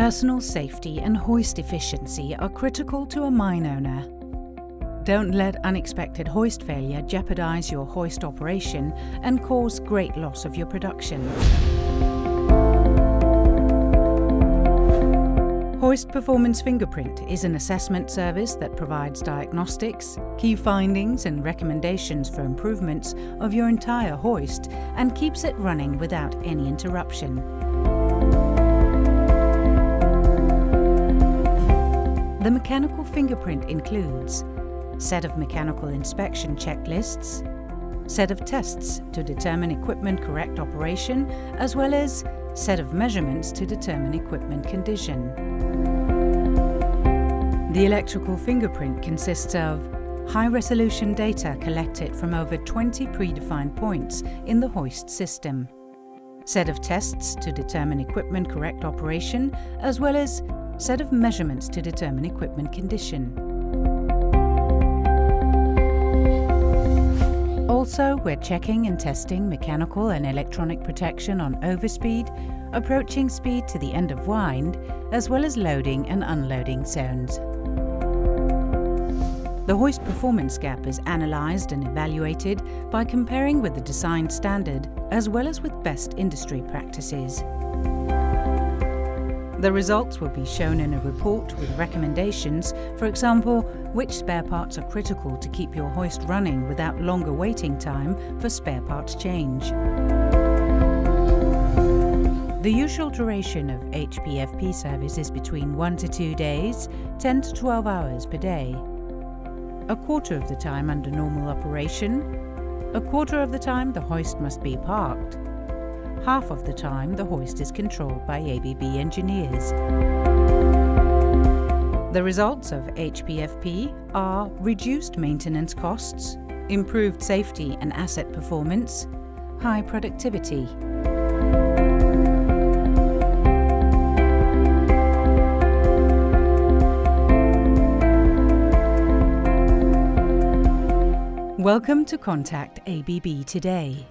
Personal safety and hoist efficiency are critical to a mine owner. Don't let unexpected hoist failure jeopardize your hoist operation and cause great loss of your production. Hoist Performance Fingerprint is an assessment service that provides diagnostics, key findings and recommendations for improvements of your entire hoist and keeps it running without any interruption. The mechanical fingerprint includes set of mechanical inspection checklists, set of tests to determine equipment correct operation, as well as set of measurements to determine equipment condition. The electrical fingerprint consists of high-resolution data collected from over 20 predefined points in the hoist system, set of tests to determine equipment correct operation, as well as set of measurements to determine equipment condition. Also, we're checking and testing mechanical and electronic protection on overspeed, approaching speed to the end of wind, as well as loading and unloading zones. The hoist performance gap is analysed and evaluated by comparing with the design standard as well as with best industry practices. The results will be shown in a report with recommendations, for example, which spare parts are critical to keep your hoist running without longer waiting time for spare parts change. The usual duration of HPFP service is between 1 to 2 days, 10 to 12 hours per day. A quarter of the time under normal operation, a quarter of the time the hoist must be parked. Half of the time the hoist is controlled by ABB engineers. The results of HPFP are reduced maintenance costs, improved safety and asset performance, high productivity. Welcome to contact ABB today.